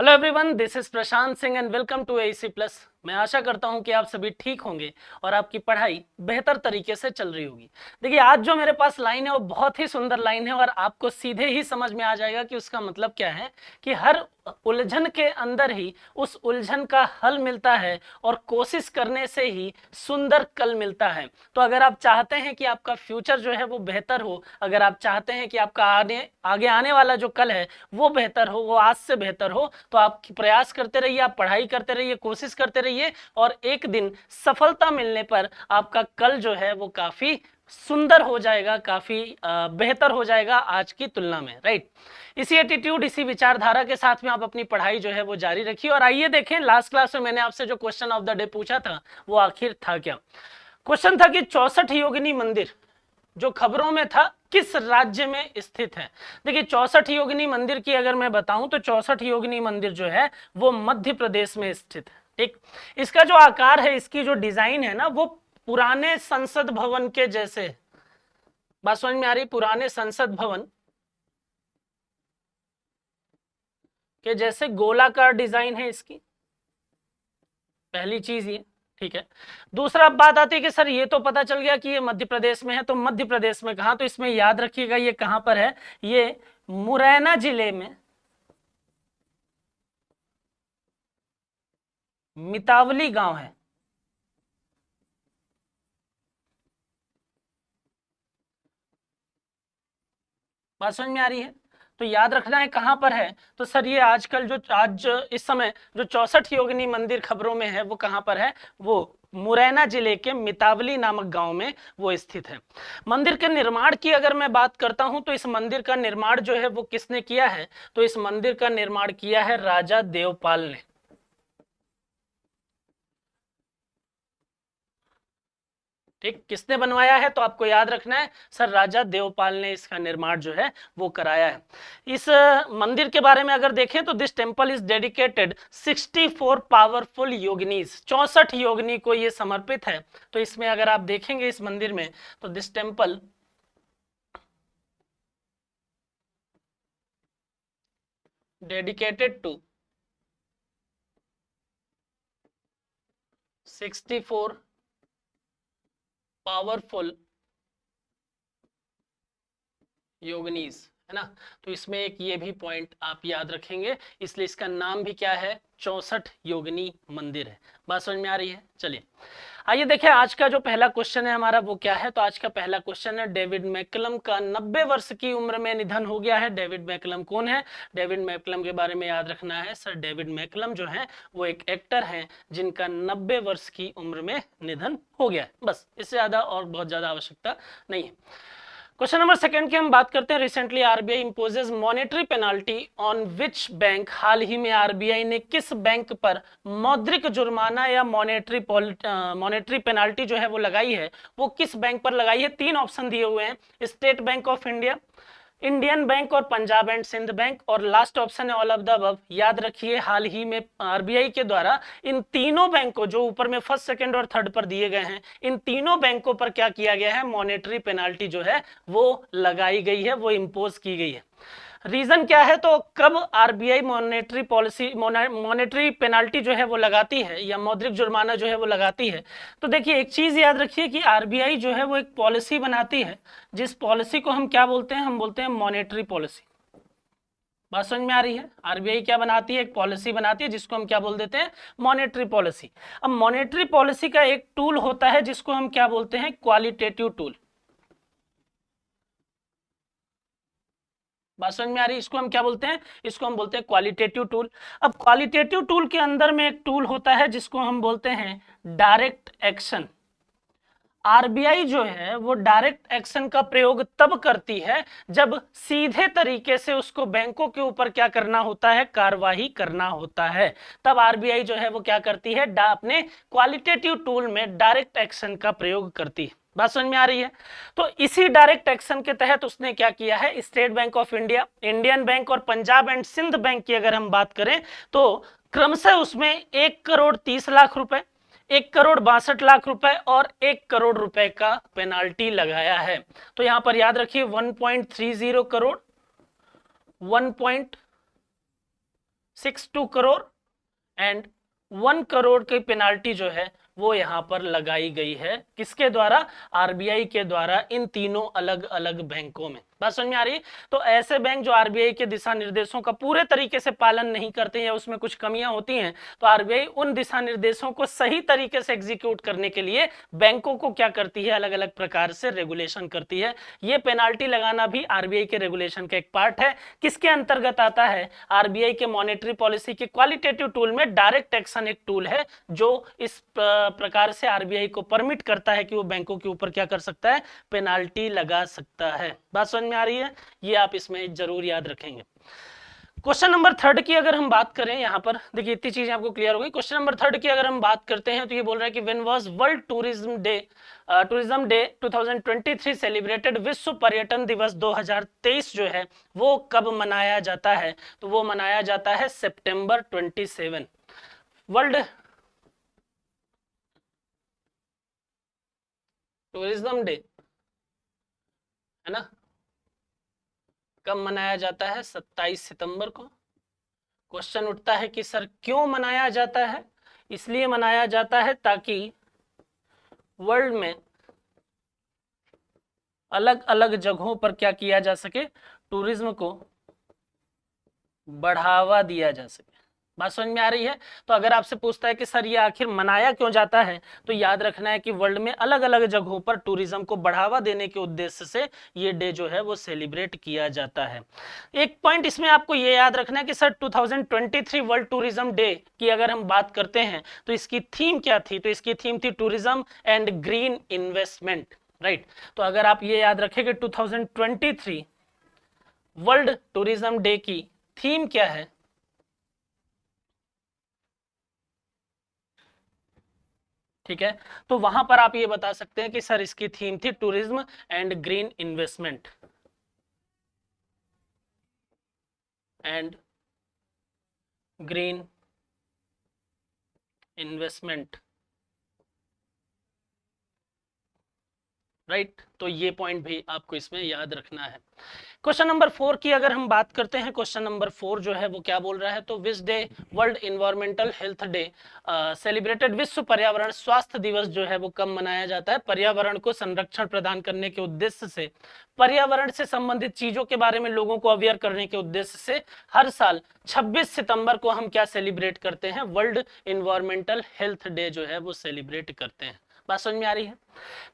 Hello everyone, this is Prashant Singh and welcome to AC plus. मैं आशा करता हूं कि आप सभी ठीक होंगे और आपकी पढ़ाई बेहतर तरीके से चल रही होगी। देखिए, आज जो मेरे पास लाइन है वो बहुत ही सुंदर लाइन है और आपको सीधे ही समझ में आ जाएगा कि उसका मतलब क्या है कि हर उलझन के अंदर ही उस उलझन का हल मिलता है और कोशिश करने से ही सुंदर कल मिलता है। तो अगर आप चाहते हैं कि आपका फ्यूचर जो है वो बेहतर हो, अगर आप चाहते हैं कि आपका आगे आने वाला जो कल है वो बेहतर हो, वो आज से बेहतर हो, तो आप प्रयास करते रहिए, आप पढ़ाई करते रहिए, कोशिश करते रहिए और एक दिन सफलता मिलने पर आपका कल जो है वो काफी सुंदर हो जाएगा, काफी बेहतर हो जाएगा आज की तुलना में। राइट, इसी एटीट्यूड, इसी विचारधारा के साथ में आप अपनी पढ़ाई जो है वो जारी रखिए। और आइए देखें, लास्ट क्लास में मैंने आपसे जो क्वेश्चन ऑफ द डे पूछा था वो आखिर था क्या। क्वेश्चन था कि 64 योगिनी मंदिर जो खबरों में था किस राज्य में स्थित है। देखिए, 64 योगिनी मंदिर की अगर मैं बताऊं तो 64 योगिनी मंदिर जो है वो मध्य प्रदेश में स्थित है। ठीक, इसका जो आकार है, इसकी जो डिजाइन है ना, वो पुराने संसद भवन के जैसे। बात समझ में आ रही? पुराने संसद भवन के जैसे गोलाकार डिजाइन है इसकी, पहली चीज ये। ठीक है, दूसरा बात आती है कि सर ये तो पता चल गया कि ये मध्य प्रदेश में है, तो मध्य प्रदेश में कहां? तो इसमें याद रखिएगा ये कहां पर है, ये मुरैना जिले में मितावली गांव है। बात समझ में आ रही है? तो याद रखना है कहां पर है। तो सर ये आजकल जो आज इस समय जो 64 योगिनी मंदिर खबरों में है वो कहां पर है? वो मुरैना जिले के मितावली नामक गांव में वो स्थित है। मंदिर के निर्माण की अगर मैं बात करता हूं तो इस मंदिर का निर्माण जो है वो किसने किया है? तो इस मंदिर का निर्माण किया है राजा देवपाल ने। ठीक, किसने बनवाया है? तो आपको याद रखना है सर राजा देवपाल ने इसका निर्माण जो है वो कराया है। इस मंदिर के बारे में अगर देखें तो this temple is dedicated 64 powerful yoginis, 64 योगिनी को ये समर्पित है। तो इसमें अगर आप देखेंगे इस मंदिर में तो this temple dedicated to 64 powerful yoginis, है ना। तो इसमें एक ये भी पॉइंट आप याद रखेंगे, इसलिए इसका नाम भी क्या है? 64 योगिनी मंदिर है। बात समझ में आ रही है? चलिए आइए देखें, आज का जो पहला क्वेश्चन है हमारा वो क्या है। तो आज का पहला क्वेश्चन है, डेविड मैकलम का 90 वर्ष की उम्र में निधन हो गया है। डेविड मैकलम कौन है? डेविड मैकलम के बारे में याद रखना है सर, डेविड मैकलम जो है वो एक एक्टर हैं जिनका 90 वर्ष की उम्र में निधन हो गया है। बस, इससे ज्यादा और बहुत ज्यादा आवश्यकता नहीं है। क्वेश्चन नंबर सेकंड की हम बात करते हैं। Recently RBI imposes monetary penalty on which bank. हाल ही में आरबीआई ने किस बैंक पर मौद्रिक जुर्माना या मॉनेटरी पेनाल्टी जो है वो लगाई है, वो किस बैंक पर लगाई है? तीन ऑप्शन दिए हुए हैं, state bank of India, Indian bank और पंजाब एंड सिंध बैंक, और लास्ट ऑप्शन है ऑल ऑफ द अबव। याद रखिए, हाल ही में आरबीआई के द्वारा इन तीनों बैंकों जो ऊपर में फर्स्ट, सेकंड और थर्ड पर दिए गए हैं, इन तीनों बैंकों पर क्या किया गया है? मॉनेटरी पेनाल्टी जो है वो लगाई गई है, वो इंपोज की गई है। रीजन क्या है? तो कब आरबीआई मॉनेटरी पेनाल्टी जो है वो लगाती है या मौद्रिक जुर्माना जो है वो लगाती है? तो देखिए, एक चीज याद रखिए कि आरबीआई जो है वो एक पॉलिसी बनाती है, जिस पॉलिसी को हम क्या बोलते हैं? हम बोलते हैं मॉनेटरी पॉलिसी। बात समझ में आ रही है? आरबीआई क्या बनाती है? एक पॉलिसी बनाती है जिसको हम क्या बोल देते हैं? Monetary policy. अब मॉनेटरी पॉलिसी का एक टूल होता है जिसको हम क्या बोलते हैं? Qualitative tool. बात समझ में आ रही है? इसको हम क्या बोलते हैं? इसको हम बोलते हैं क्वालिटेटिव टूल। अब क्वालिटेटिव टूल के अंदर में एक टूल होता है जिसको हम बोलते हैं डायरेक्ट एक्शन। आरबीआई जो है वो डायरेक्ट एक्शन का प्रयोग तब करती है जब सीधे तरीके से उसको बैंकों के ऊपर क्या करना होता है? कार्यवाही करना होता है। तब आरबीआई जो है वो क्या करती है? अपने क्वालिटेटिव टूल में डायरेक्ट एक्शन का प्रयोग करती है। बात समझ में आ रही है? तो इसी डायरेक्ट एक्शन के तहत उसने क्या किया है? State bank of India, Indian bank और पंजाब एंड सिंध बैंक की अगर हम बात करें तो क्रमशः उसमें 1,30,00,000 रुपए, 1,62,00,000 रुपए और 1 करोड़ रुपए का पेनाल्टी लगाया है। तो यहां पर याद रखिए 1.30 करोड़, 6 करोड़ एंड 1 करोड़ की पेनाल्टी जो है वो यहाँ पर लगाई गई है। किसके द्वारा? आरबीआई के द्वारा इन तीनों अलग अलग बैंकों में। बात समझ में आ रही है? तो ऐसे बैंक जो आरबीआई के दिशा निर्देशों का पूरे तरीके से पालन नहीं करते या उसमें कुछ कमियां होती हैं, तो आरबीआई उन दिशा निर्देशों को सही तरीके से एग्जीक्यूट करने के लिए बैंकों को क्या करती है? अलग अलग प्रकार से रेगुलेशन करती है। ये पेनाल्टी लगाना भी आरबीआई के रेगुलेशन का एक पार्ट है। किसके अंतर्गत आता है? आरबीआई के मॉनेटरी पॉलिसी के क्वालिटेटिव टूल में डायरेक्ट एक्शन एक टूल है जो इस प्रकार से आरबीआई को परमिट करता है कि वो बैंकों के ऊपर क्या कर सकता है? पेनाल्टी लगा सकता है। बात समझ में आ रही है? ये आप इसमें जरूर याद रखेंगे। क्वेश्चन नंबर 3 की अगर हम बात करें, यहां पर देखिए इतनी चीजें आपको क्लियर हो गई। क्वेश्चन नंबर 3 की अगर हम बात करते हैं तो ये बोल रहा है कि when was world tourism day 2023 celebrated? विश्व पर्यटन दिवस 2023 जो है वो कब मनाया जाता है? तो वो मनाया जाता है सितंबर 27। वर्ल्ड टूरिज्म डे है ना, कब मनाया जाता है? 27 सितंबर को। क्वेश्चन उठता है कि सर क्यों मनाया जाता है? इसलिए मनाया जाता है ताकि वर्ल्ड में अलग अलग जगहों पर क्या किया जा सके? टूरिज्म को बढ़ावा दिया जा सके। बात समझ में आ रही है? तो अगर आपसे पूछता है कि सर ये आखिर मनाया क्यों जाता है, तो याद रखना है कि वर्ल्ड में अलग अलग जगहों पर टूरिज्म को बढ़ावा देने के उद्देश्य से ये डे जो है वो सेलिब्रेट किया जाता है। एक पॉइंट इसमें आपको ये याद रखना है कि सर 2023 वर्ल्ड टूरिज्म डे की अगर हम बात करते हैं तो इसकी थीम क्या थी? तो इसकी थीम थी tourism and green investment, right. तो अगर आप ये याद रखें कि 2023 वर्ल्ड टूरिज्म डे की थीम क्या है, ठीक है, तो वहां पर आप ये बता सकते हैं कि सर इसकी थीम थी tourism and green investment and green investment, right. तो ये पॉइंट भी आपको इसमें याद रखना है। क्वेश्चन नंबर 4 की अगर हम बात करते हैं, क्वेश्चन नंबर 4 जो है वो क्या बोल रहा है? तो which day world environmental health day celebrated? विश्व पर्यावरण स्वास्थ्य दिवस जो है वो कब मनाया जाता है? पर्यावरण को संरक्षण प्रदान करने के उद्देश्य से, पर्यावरण से संबंधित चीजों के बारे में लोगों को अवेयर करने के उद्देश्य से हर साल 26 सितंबर को हम क्या सेलिब्रेट करते हैं? वर्ल्ड इन्वायरमेंटल हेल्थ डे जो है वो सेलिब्रेट करते हैं। बात समझ में आ रही है?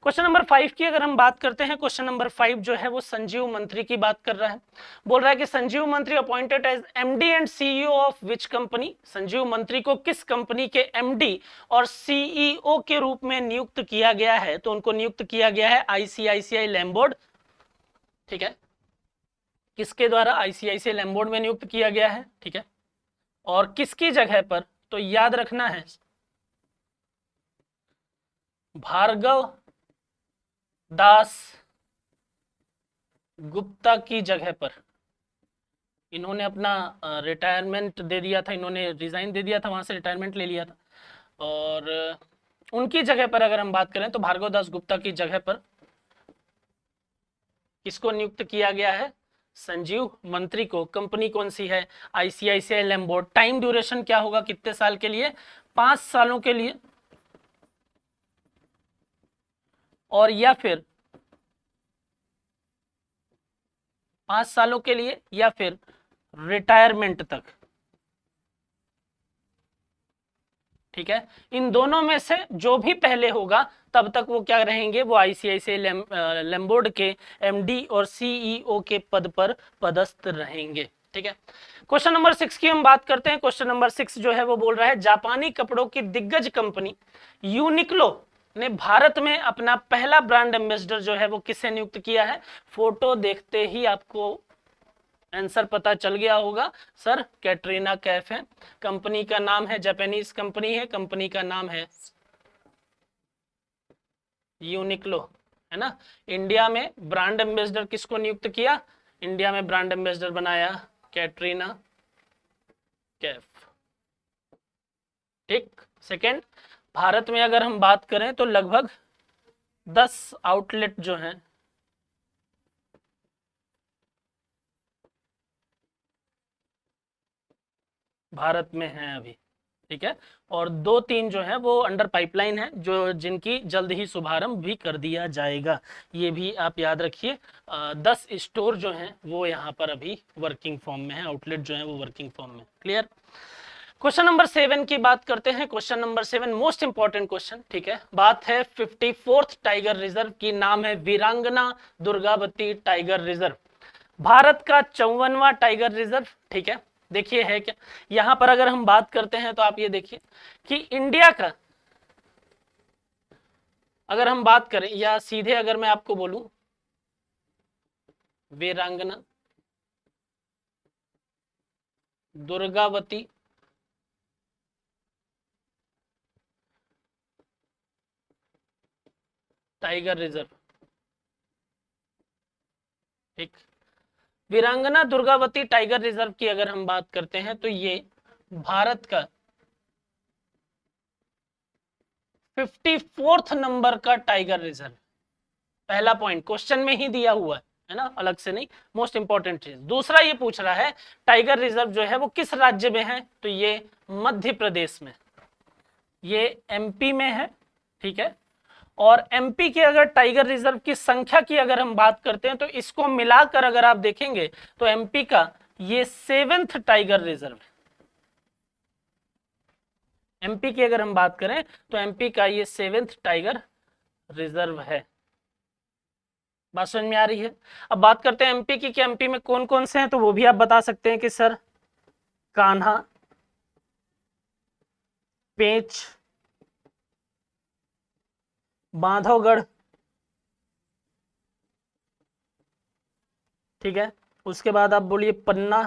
क्वेश्चन नंबर 5 की अगर हम बात करते हैं, क्वेश्चन नंबर 5 जो है वो संजीव मंत्री की बात कर रहा है। बोल रहा है कि Sanjeev Mantri appointed as MD and CEO of which company? Sanjeev Mantri को किस कंपनी के एमडी और सीईओ के रूप में नियुक्त किया गया है? तो उनको नियुक्त किया गया है आईसीआईसीआई लैम्बोर्ड, ठीक है। किसके द्वारा? आईसीआईसीआई लैम्बोर्ड में नियुक्त किया गया है, ठीक है। और किसकी जगह पर? तो याद रखना है भार्गव दास गुप्ता की जगह पर। इन्होंने अपना रिटायरमेंट दे दिया था, इन्होंने रिजाइन दे दिया था, वहां से रिटायरमेंट ले लिया था। और उनकी जगह पर अगर हम बात करें तो भार्गव दास गुप्ता की जगह पर किसको नियुक्त किया गया है? संजीव मंत्री को। कंपनी कौन सी है? आईसीआईसीआई लैम्बोर्ड। टाइम ड्यूरेशन क्या होगा? कितने साल के लिए? 5 सालों के लिए, और या फिर 5 सालों के लिए या फिर रिटायरमेंट तक, ठीक है। इन दोनों में से जो भी पहले होगा तब तक वो क्या रहेंगे? वो आईसीआईसीआई लैम्बोर्ड के एमडी और सीईओ के पद पर पदस्थ रहेंगे, ठीक है। क्वेश्चन नंबर 6 की हम बात करते हैं। क्वेश्चन नंबर 6 जो है वो बोल रहा है जापानी कपड़ों की दिग्गज कंपनी यूनिक्लो ने भारत में अपना पहला ब्रांड एम्बेसडर जो है वो किससे नियुक्त किया है? फोटो देखते ही आपको आंसर पता चल गया होगा, सर कैटरीना कैफ है। कंपनी का नाम है, जापानीज कंपनी है, कंपनी का नाम है यूनिक्लो, है ना। इंडिया में ब्रांड एम्बेसडर किसको नियुक्त किया? इंडिया में ब्रांड एम्बेसडर बनाया कैटरीना कैफ, ठीक। सेकंड, भारत में अगर हम बात करें तो लगभग 10 आउटलेट जो हैं भारत में हैं अभी, ठीक है। और 2-3 जो है वो अंडर पाइपलाइन है, जो जिनकी जल्द ही शुभारंभ भी कर दिया जाएगा, ये भी आप याद रखिए। 10 स्टोर जो हैं वो यहाँ पर अभी वर्किंग फॉर्म में है, आउटलेट जो है वो वर्किंग फॉर्म में। क्लियर। क्वेश्चन नंबर 7 की बात करते हैं। Question number 7 most important question, ठीक है। बात है 54th टाइगर रिजर्व की, नाम है वीरांगना दुर्गावती टाइगर रिजर्व, भारत का 54वां टाइगर रिजर्व, ठीक है। देखिए है क्या, यहां पर अगर हम बात करते हैं तो आप ये देखिए कि इंडिया का, अगर हम बात करें या सीधे अगर मैं आपको बोलूं, वीरांगना दुर्गावती टाइगर रिजर्व, ठीक। वीरांगना दुर्गावती टाइगर रिजर्व की अगर हम बात करते हैं तो ये भारत का 54th नंबर का टाइगर रिजर्व। पहला पॉइंट क्वेश्चन में ही दिया हुआ है ना, अलग से नहीं, मोस्ट इंपॉर्टेंट चीज। दूसरा ये पूछ रहा है टाइगर रिजर्व जो है वो किस राज्य में है, तो ये मध्य प्रदेश में, ये एमपी में है, ठीक है। और एमपी के अगर टाइगर रिजर्व की संख्या की अगर हम बात करते हैं तो इसको मिलाकर अगर आप देखेंगे तो एमपी का ये 7th टाइगर रिजर्व है। एमपी की अगर हम बात करें तो एमपी का ये 7th टाइगर रिजर्व है। बात समझ में आ रही है। अब बात करते हैं एमपी की कि एमपी में कौन कौन से हैं, तो वो भी आप बता सकते हैं कि सर कान्हा, पेंच, बांधवगढ़, ठीक है। उसके बाद आप बोलिए पन्ना,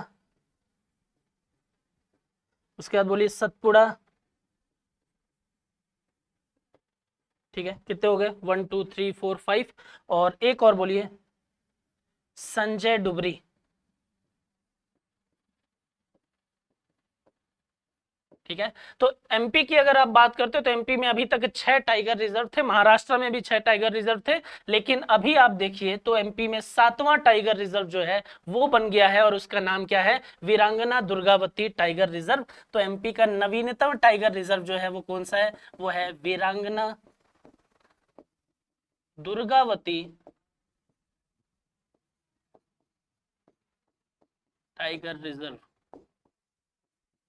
उसके बाद बोलिए सतपुड़ा, ठीक है। कितने हो गए, 1 2 3 4 5, और एक और बोलिए संजय डुबरी, ठीक है। तो एमपी की अगर आप बात करते हो तो एमपी में अभी तक 6 टाइगर रिजर्व थे, महाराष्ट्र में भी 6 टाइगर रिजर्व थे, लेकिन अभी आप देखिए तो एमपी में 7वां टाइगर रिजर्व जो है वो बन गया है और उसका नाम क्या है, वीरांगना दुर्गावती टाइगर रिजर्व। तो एमपी का नवीनतम टाइगर रिजर्व जो है वो कौन सा है, वो है वीरांगना दुर्गावती टाइगर रिजर्व,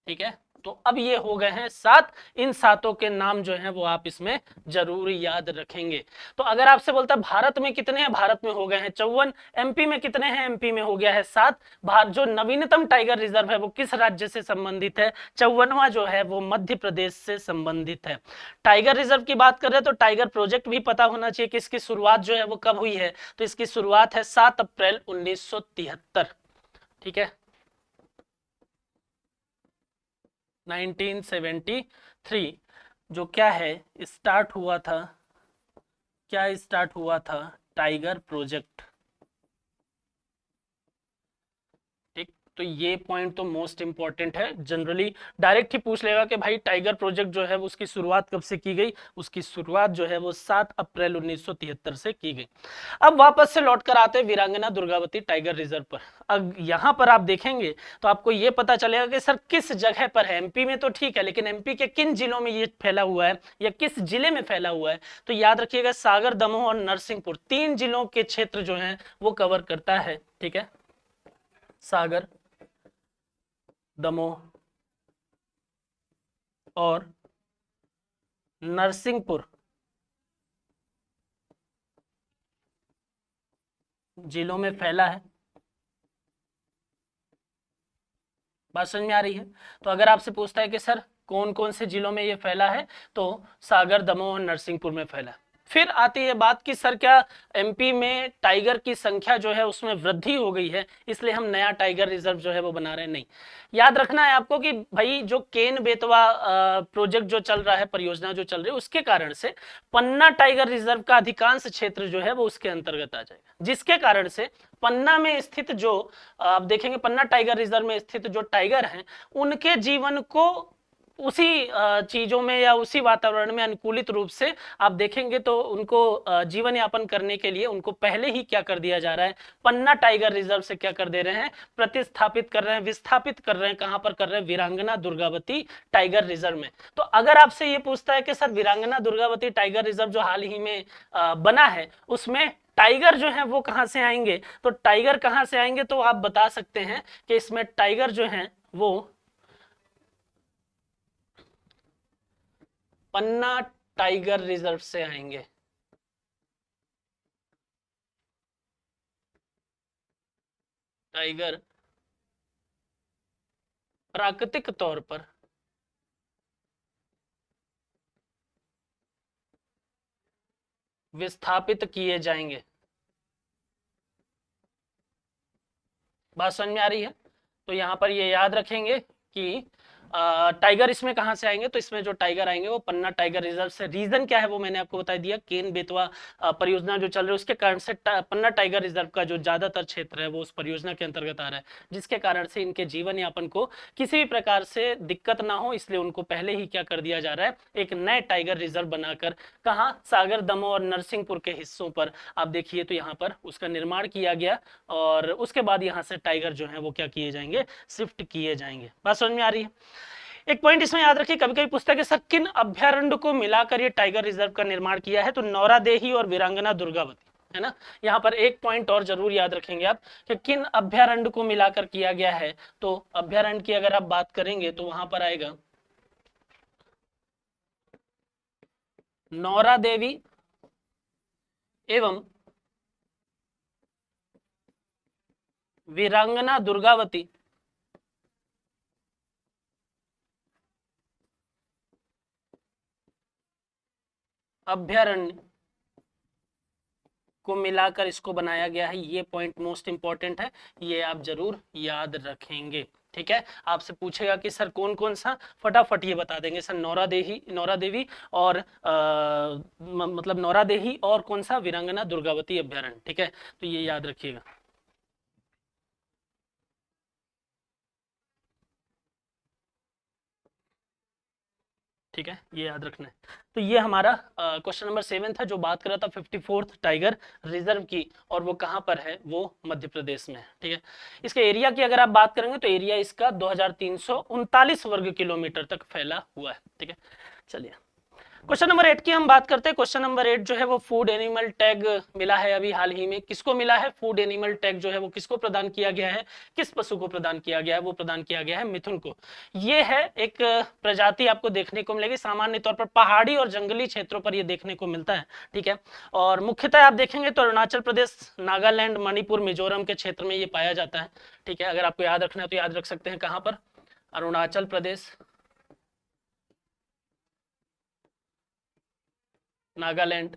ठीक है। तो अब ये हो गए हैं 7, इन 7 के नाम जो हैं वो आप इसमें जरूर याद रखेंगे। तो अगर आपसे बोलता है भारत में कितने हैं, भारत में हो गए हैं 54, एमपी में कितने हैं, एमपी में हो गया है 7। जो नवीनतम टाइगर रिजर्व है वो किस राज्य से संबंधित है, 54वां जो है वो मध्य प्रदेश से संबंधित है। टाइगर रिजर्व की बात कर रहे हैं तो टाइगर प्रोजेक्ट भी पता होना चाहिए कि इसकी शुरुआत जो है वो कब हुई है, तो इसकी शुरुआत है 7 अप्रैल 1973, ठीक है, 1973 जो क्या है स्टार्ट हुआ था, क्या स्टार्ट हुआ था, टाइगर प्रोजेक्ट, ठीक। तो ये पॉइंट तो मोस्ट इंपॉर्टेंट है, जनरली डायरेक्ट ही पूछ लेगा कि भाई टाइगर प्रोजेक्ट जो है वो उसकी शुरुआत कब से की गई, उसकी शुरुआत जो है वो 7 अप्रैल 1973 से की गई। अब वापस से लौट कर आते हैं वीरांगना दुर्गावती टाइगर रिजर्व पर। अब यहां पर आप देखेंगे तो आपको ये पता चलेगा कि सर किस जगह पर है, एमपी में तो ठीक है, लेकिन एमपी के किन जिलों में ये फैला हुआ है या किस जिले में फैला हुआ है, तो याद रखिएगा सागर, दमोह और नरसिंहपुर, 3 जिलों के क्षेत्र जो हैं वो कवर करता है, ठीक है। सागर, दमोह और नरसिंहपुर जिलों में फैला है। बात समझ में आ रही है। तो अगर आपसे पूछता है कि सर कौन कौन से जिलों में ये फैला है, तो सागर, दमोह और नरसिंहपुर में फैला। फिर आती है बात कि सर क्या एमपी में टाइगर की संख्या जो है उसमें वृद्धि हो गई है, इसलिए हम नया टाइगर रिजर्व जो है वो बना रहे हैं, नहीं। याद रखना है आपको कि भाई जो केन बेतवा प्रोजेक्ट जो चल रहा है, परियोजना जो चल रही है, उसके कारण से पन्ना टाइगर रिजर्व का अधिकांश क्षेत्र जो है वो उसके अंतर्गत आ जाएगा, जिसके कारण से पन्ना में स्थित जो आप देखेंगे, पन्ना टाइगर रिजर्व में स्थित जो टाइगर हैं उनके जीवन को उसी चीजों में या उसी वातावरण में अनुकूलित रूप से आप देखेंगे तो उनको जीवन यापन करने के लिए उनको पहले ही क्या कर दिया जा रहा है, पन्ना टाइगर रिजर्व से क्या कर दे रहे हैं, प्रतिस्थापित कर रहे हैं, विस्थापित कर रहे हैं। कहां पर कर रहे हैं, वीरांगना दुर्गावती टाइगर रिजर्व में। तो अगर आपसे ये पूछता है कि सर वीरांगना दुर्गावती टाइगर रिजर्व जो हाल ही में बना है उसमें टाइगर जो है वो कहां से आएंगे, तो टाइगर कहां से आएंगे, तो आप बता सकते हैं कि इसमें टाइगर जो है वो पन्ना टाइगर रिजर्व से आएंगे। टाइगर प्राकृतिक तौर पर विस्थापित किए जाएंगे। बात समझ में आ रही है? तो यहां पर ये याद रखेंगे कि टाइगर इसमें कहां से आएंगे, तो इसमें जो टाइगर आएंगे वो पन्ना टाइगर रिजर्व से। रीजन क्या है वो मैंने आपको बता दिया, केन बेतवा परियोजना जो चल रही है उसके कारण से पन्ना टाइगर रिजर्व का जो ज्यादातर क्षेत्र है वो उस परियोजना के अंतर्गत आ रहा है, जिसके कारण से इनके जीवन यापन को किसी भी प्रकार से दिक्कत ना हो, इसलिए उनको पहले ही क्या कर दिया जा रहा है, एक नए टाइगर रिजर्व बनाकर। कहाँ, सागर, दमोह और नरसिंहपुर के हिस्सों पर आप देखिए तो यहाँ पर उसका निर्माण किया गया और उसके बाद यहाँ से टाइगर जो है वो क्या किए जाएंगे, शिफ्ट किए जाएंगे। बात समझ में आ रही है? एक पॉइंट इसमें याद रखिए, कभी कभी पूछता है कि सर किन अभ्यारण्य को मिलाकर ये टाइगर रिजर्व का निर्माण किया है, तो नौरादेही और वीरांगना दुर्गावती, है ना। यहाँ पर एक पॉइंट और जरूर याद रखेंगे आप कि किन अभ्यारण्य को मिलाकर किया गया है, तो अभ्यारण्य की अगर आप बात करेंगे तो वहां पर आएगा नौरा देवी एवं वीरांगना दुर्गावती अभ्यारण्य को मिलाकर इसको बनाया गया है। ये पॉइंट मोस्ट इंपॉर्टेंट है, ये आप जरूर याद रखेंगे। ठीक है, आपसे पूछेगा कि सर कौन कौन सा, फटाफट ये बता देंगे सर, नौरा देवी और मतलब नौरा देही और कौन सा, वीरांगना दुर्गावती अभ्यारण्य। ठीक है, तो ये याद रखिएगा। ठीक है, ये याद रखना है। तो ये हमारा क्वेश्चन नंबर 7 था जो बात कर रहा था 54th टाइगर रिजर्व की, और वो कहाँ पर है, वो मध्य प्रदेश में है। ठीक है, इसके एरिया की अगर आप बात करेंगे तो एरिया इसका 2339 वर्ग किलोमीटर तक फैला हुआ है। ठीक है, चलिए क्वेश्चन नंबर 8 की हम बात करते हैं। क्वेश्चन नंबर 8 जो है वो फूड एनिमल टैग मिला है अभी हाल ही में। किसको मिला है फूड एनिमल टैग, जो है वो किसको प्रदान किया गया है, किस पशु को प्रदान किया गया है, वो प्रदान किया गया है मिथुन को। ये है एक प्रजाति आपको देखने को मिलेगी, सामान्य तौर पर पहाड़ी और जंगली क्षेत्रों पर ये देखने को मिलता है। ठीक है, और मुख्यतः आप देखेंगे तो अरुणाचल प्रदेश, नागालैंड, मणिपुर, मिजोरम के क्षेत्र में ये पाया जाता है। ठीक है, अगर आपको याद रखना है तो याद रख सकते हैं कहां पर, अरुणाचल प्रदेश, नागालैंड,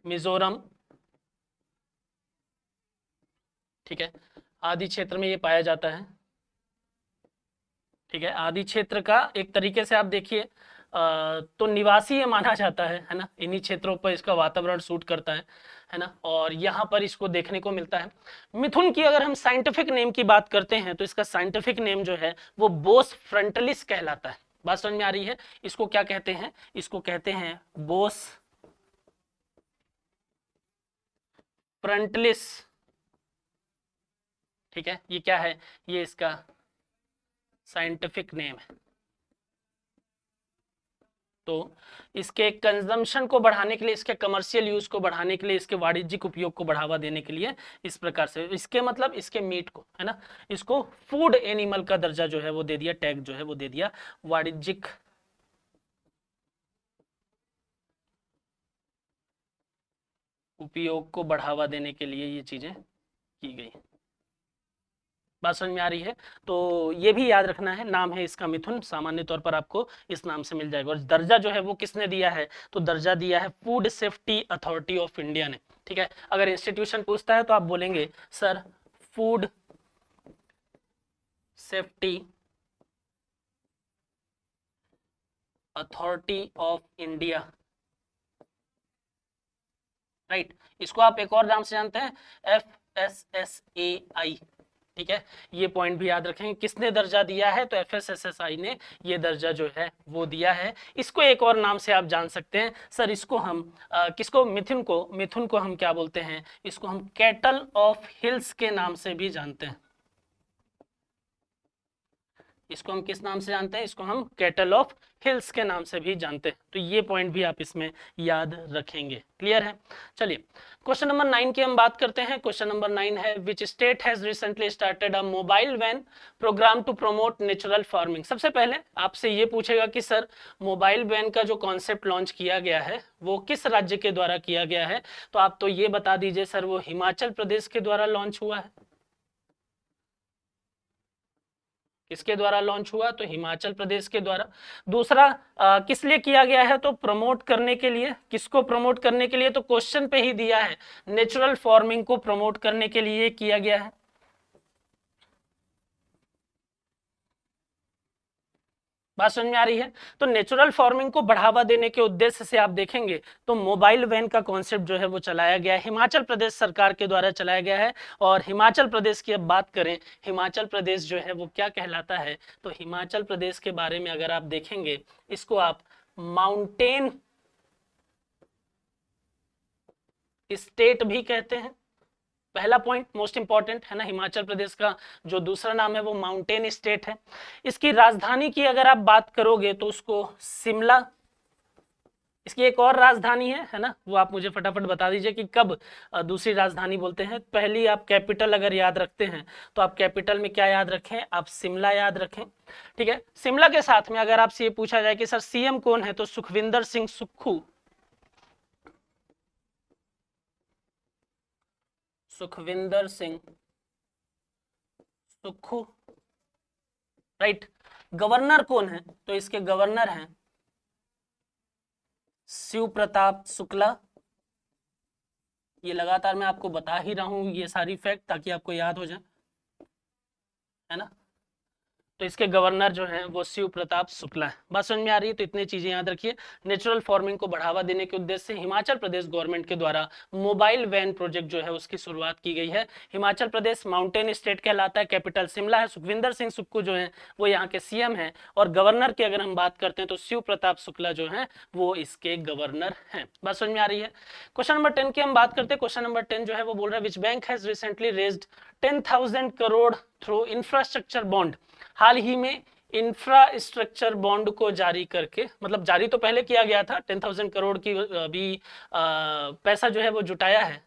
मिजोरम। ठीक है, आदि क्षेत्र में ये पाया जाता है। ठीक है, आदि क्षेत्र का एक तरीके से आप देखिए तो निवासी ये माना जाता है ना, इन्हीं क्षेत्रों पर इसका वातावरण सूट करता है ना, और यहाँ पर इसको देखने को मिलता है। मिथुन की अगर हम साइंटिफिक नेम की बात करते हैं तो इसका साइंटिफिक नेम जो है वो बोस फ्रंटलिस कहलाता है। बात समझ में आ रही है? इसको क्या कहते हैं, इसको कहते हैं बोस फ्रंटलिस। ठीक है, ये क्या है, ये इसका साइंटिफिक नेम है। तो इसके कंजम्पशन को बढ़ाने के लिए, इसके कमर्शियल यूज को बढ़ाने के लिए, इसके वाणिज्यिक उपयोग को बढ़ावा देने के लिए इस प्रकार से इसके मतलब इसके मीट को, है ना, इसको फूड एनिमल का दर्जा जो है वो दे दिया, टैग जो है वो दे दिया, वाणिज्यिक उपयोग को बढ़ावा देने के लिए ये चीजें की गई। बात समझ में आ रही है? तो ये भी याद रखना है, नाम है इसका मिथुन, सामान्य तौर पर आपको इस नाम से मिल जाएगा। और दर्जा जो है वो किसने दिया है, तो दर्जा दिया है food safety authority of India ने। ठीक है, अगर इंस्टीट्यूशन पूछता है तो आप बोलेंगे sir food safety authority of India, right. इसको आप एक और नाम से जानते हैं, FSSAI। ठीक है, ये पॉइंट भी याद रखेंगे। किसने दर्जा दिया है? तो एफएसएसएसआई ने ये दर्जा जो है वो दिया है। इसको एक और नाम से आप जान सकते हैं सर, इसको हम किसको, मिथुन को हम क्या बोलते हैं? इसको हम कैटल ऑफ हिल्स के नाम से भी जानते हैं। इसको हम किस नाम से जानते हैं? इसको हम कैटल ऑफ हिल्स के नाम से भी जानते हैं। तो ये पॉइंट भी आप इसमें याद रखेंगे। क्लियर है? चलिए क्वेश्चन नंबर 9 की हम बात करते हैं। क्वेश्चन नंबर 9 है, which state has recently started a mobile van programme to promote natural farming. सबसे पहले आपसे ये पूछेगा कि सर मोबाइल वैन का जो कॉन्सेप्ट लॉन्च किया गया है वो किस राज्य के द्वारा किया गया है? तो आप तो ये बता दीजिए सर, वो हिमाचल प्रदेश के द्वारा लॉन्च हुआ है। किसके द्वारा लॉन्च हुआ? तो हिमाचल प्रदेश के द्वारा। दूसरा किस लिए किया गया है? तो प्रमोट करने के लिए। किसको प्रमोट करने के लिए? तो क्वेश्चन पे ही दिया है, नेचुरल फार्मिंग को प्रमोट करने के लिए किया गया है। बात समझ में आ रही है? तो नेचुरल फार्मिंग को बढ़ावा देने के उद्देश्य से आप देखेंगे तो मोबाइल वैन का कॉन्सेप्ट जो है वो चलाया गया है, हिमाचल प्रदेश सरकार के द्वारा चलाया गया है। और हिमाचल प्रदेश की अब बात करें, हिमाचल प्रदेश जो है वो क्या कहलाता है? तो हिमाचल प्रदेश के बारे में अगर आप देखेंगे, इसको आप माउंटेन स्टेट भी कहते हैं। पहला पॉइंट मोस्ट इंपॉर्टेंट है ना, हिमाचल प्रदेश का जो दूसरा नाम है वो माउंटेन स्टेट है। इसकी राजधानी की अगर आप बात करोगे तो उसको शिमला, इसकी एक और राजधानी है ना, वो आप मुझे फटाफट बता दीजिए कि कब दूसरी राजधानी बोलते हैं। पहली आप कैपिटल अगर याद रखते हैं तो आप कैपिटल में क्या याद रखें? आप शिमला याद रखें। ठीक है, शिमला के साथ में अगर आपसे ये पूछा जाए कि सर सीएम कौन है, तो सुखविंदर सिंह सुक्खू। सुखविंदर सिंह सुक्खू, राइट। गवर्नर कौन है? तो इसके गवर्नर हैं शिव प्रताप शुक्ला। ये लगातार मैं आपको बता ही रहा हूं ये सारी फैक्ट ताकि आपको याद हो जाए, है ना। तो इसके गवर्नर जो हैं वो शिव प्रताप शुक्ला है। बात समझ में आ रही है? तो इतनी चीजें याद रखिए। नेचुरल फार्मिंग को बढ़ावा देने के उद्देश्य से हिमाचल प्रदेश गवर्नमेंट के द्वारा मोबाइल वैन प्रोजेक्ट जो है उसकी शुरुआत की गई है। हिमाचल प्रदेश माउंटेन स्टेट कहलाता है, कैपिटल शिमला है, सुखविंदर सिंह सुक्खू जो है वो यहाँ के सीएम है, और गवर्नर की अगर हम बात करते हैं तो शिव प्रताप शुक्ला जो है वो इसके गवर्नर हैं। बात समझ में आ रही है? क्वेश्चन नंबर 10 की हम बात करते हैं। क्वेश्चन नंबर 10 जो है वो बोल रहा है, which bank has recently raised 10,000 crore through infrastructure bond. हाल ही में इंफ्रास्ट्रक्चर बॉन्ड को जारी करके, मतलब जारी तो पहले किया गया था, 10,000 करोड़ की भी पैसा जो है वो जुटाया है।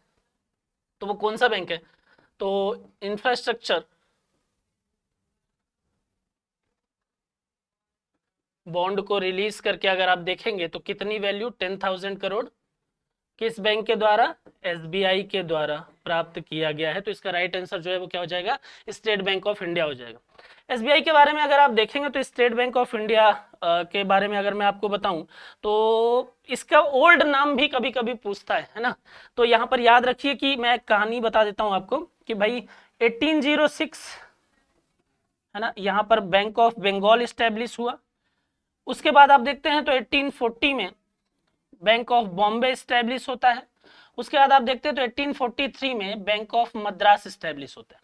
तो वो कौन सा बैंक है? तो इंफ्रास्ट्रक्चर बॉन्ड को रिलीज करके अगर आप देखेंगे तो कितनी वैल्यू? 10,000 करोड़। किस बैंक के द्वारा? एसबीआई के द्वारा प्राप्त किया गया है। तो इसका राइट आंसर जो है वो क्या हो जाएगा? स्टेट बैंक ऑफ इंडिया हो जाएगा। एसबीआई के बारे में अगर आप देखेंगे तो स्टेट बैंक ऑफ इंडिया के बारे में अगर मैं आपको बताऊं तो इसका ओल्ड नाम भी कभी कभी पूछता है ना। तो यहां पर याद रखिए कि मैं कहानी बता देता हूं आपको कि भाई 1806 है ना, यहां पर बैंक ऑफ बंगाल स्टैब्लिश हुआ। उसके बाद आप देखते हैं तो 1840 में बैंक ऑफ बॉम्बे स्टैब्लिश होता है। उसके बाद आप देखते हैं तो 1843 में बैंक ऑफ मद्रास स्टैब्लिश होता है।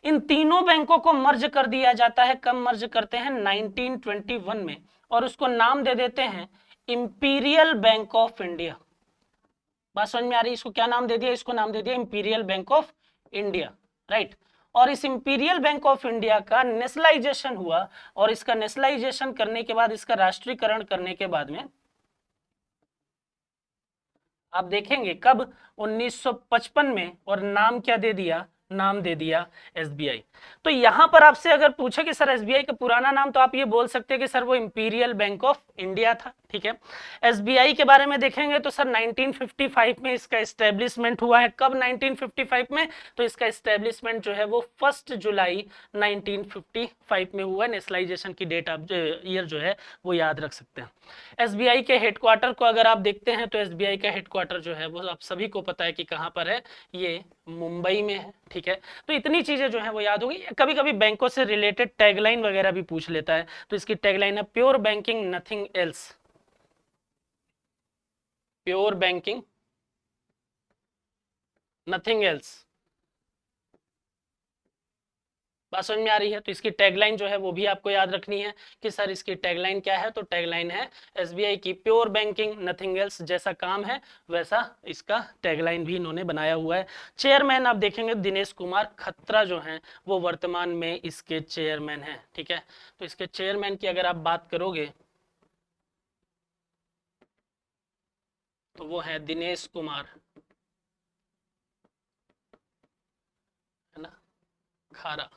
इन तीनों बैंकों को मर्ज कर दिया जाता है। कब मर्ज करते हैं? 1921 में, और उसको नाम दे देते हैं इंपीरियल बैंक ऑफ इंडिया। बात समझ में आ रही है? इसको क्या नाम दे दिया? इसको नाम दे दिया imperial bank of India, right. और इस इंपीरियल बैंक ऑफ इंडिया का नेशनलाइजेशन हुआ, और इसका नेशनलाइजेशन करने के बाद, इसका राष्ट्रीयकरण करने के बाद में आप देखेंगे कब? 1955 में, और नाम क्या दे दिया? नाम दे दिया एसबीआई। तो यहां पर आपसे अगर पूछे कि सर एसबीआई का पुराना नाम, तो आप ये बोल सकते हैं कि सर वो इंपीरियल बैंक ऑफ इंडिया था। ठीक है, एसबीआई के बारे में देखेंगे तो सर 1955 में इसका एस्टेब्लिशमेंट हुआ है। कब? 1955 में। तो इसका एस्टेब्लिशमेंट जो है वो 1 जुलाई 1955 में हुआ। नेशनलाइजेशन की डेट आप ईयर जो है वो याद रख सकते हैं। एसबीआई के हेडक्वार्टर को अगर आप देखते हैं तो एसबीआई का हेडक्वार्टर जो है वो आप सभी को पता है कि कहां पर है, ये मुंबई में है। ठीक है, तो इतनी चीजें जो है वो याद होगी। कभी कभी बैंकों से रिलेटेड टैगलाइन वगैरह भी पूछ लेता है। तो इसकी टैगलाइन है pure banking nothing else. Pure banking nothing else. बात समझ में आ रही है? तो इसकी टैगलाइन जो है वो भी आपको याद रखनी है कि सर इसकी टैगलाइन क्या है। तो टैगलाइन है एसबीआई की प्योर बैंकिंग नथिंग एल्स, जैसा काम है वैसा इसका टैगलाइन भी इन्होंने बनाया हुआ है। चेयरमैन आप देखेंगे दिनेश कुमार खत्रा जो हैं वो वर्तमान में इसके चेयरमैन हैं, ठीक है। तो इसके चेयरमैन की अगर आप बात करोगे तो वो है दिनेश कुमार, है ना, खारा।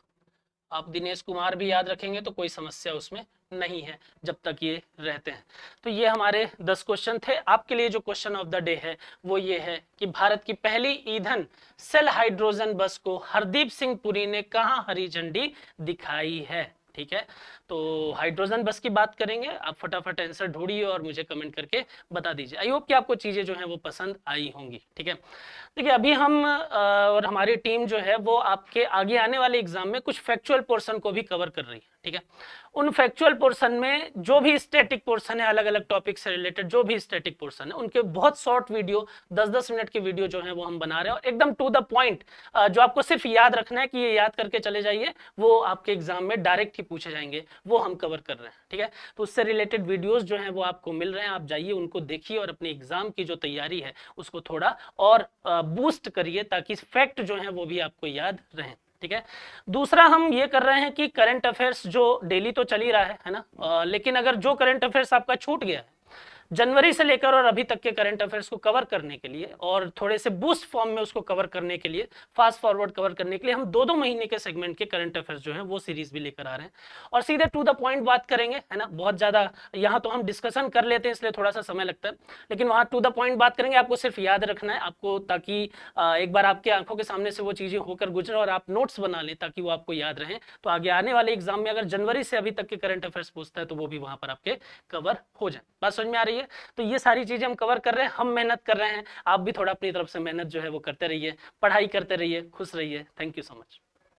आप दिनेश कुमार भी याद रखेंगे तो कोई समस्या उसमें नहीं है जब तक ये रहते हैं। तो ये हमारे 10 क्वेश्चन थे। आपके लिए जो क्वेश्चन ऑफ द डे है वो ये है कि भारत की पहली ईंधन सेल हाइड्रोजन बस को हरदीप सिंह पुरी ने कहां हरी झंडी दिखाई है, ठीक है। तो हाइड्रोजन बस की बात करेंगे, आप फटाफट आंसर ढूंढिए और मुझे कमेंट करके बता दीजिए। आई होप कि आपको चीजें जो हैं वो पसंद आई होंगी, ठीक है। देखिए अभी हम और हमारी टीम जो है वो आपके आगे आने वाले एग्जाम में कुछ फैक्चुअल पोर्शन को भी कवर कर रही है, ठीक है। उन फैक्चुअल पोर्शन में जो भी स्टैटिक पोर्शन है, अलग अलग टॉपिक से रिलेटेड जो भी स्टैटिक पोर्शन है, उनके बहुत शॉर्ट वीडियो 10-10 मिनट की वीडियो जो है वो हम बना रहे हैं और एकदम टू द पॉइंट, जो आपको सिर्फ याद रखना है कि ये याद करके चले जाइए, वो आपके एग्जाम में डायरेक्ट ही पूछे जाएंगे, वो हम कवर कर रहे हैं, ठीक है। तो उससे रिलेटेड वीडियोस जो हैं वो आपको मिल रहे हैं, आप जाइए उनको देखिए और अपने एग्जाम की जो तैयारी है उसको थोड़ा और बूस्ट करिए ताकि फैक्ट जो है वो भी आपको याद रहें, ठीक है। दूसरा हम ये कर रहे हैं कि करंट अफेयर्स जो डेली तो चल ही रहा है ना, लेकिन अगर जो करंट अफेयर्स आपका छूट गया है जनवरी से लेकर और अभी तक के करंट अफेयर्स को कवर करने के लिए और थोड़े से बूस्ट फॉर्म में उसको कवर करने के लिए, फास्ट फॉरवर्ड कवर करने के लिए हम 2-2 महीने के सेगमेंट के करंट अफेयर्स जो है वो सीरीज भी लेकर आ रहे हैं और सीधे टू द पॉइंट बात करेंगे, है ना। बहुत ज्यादा यहाँ तो हम डिस्कशन कर लेते हैं इसलिए थोड़ा सा समय लगता है, लेकिन वहां टू द पॉइंट बात करेंगे। आपको सिर्फ याद रखना है आपको, ताकि एक बार आपके आंखों के सामने से वो चीजें होकर गुजरे और आप नोट्स बना लें ताकि वो आपको याद रहे। तो आगे आने वाले एग्जाम में अगर जनवरी से अभी तक के करंट अफेयर्स पूछता है तो वो भी वहां पर आपके कवर हो जाए। बात समझ में आ रही है? तो ये सारी चीजें हम कवर कर रहे हैं, हम मेहनत कर रहे हैं, आप भी थोड़ा अपनी तरफ से मेहनत जो है वो करते रहिए, पढ़ाई करते रहिए, खुश रहिए। Thank you so much.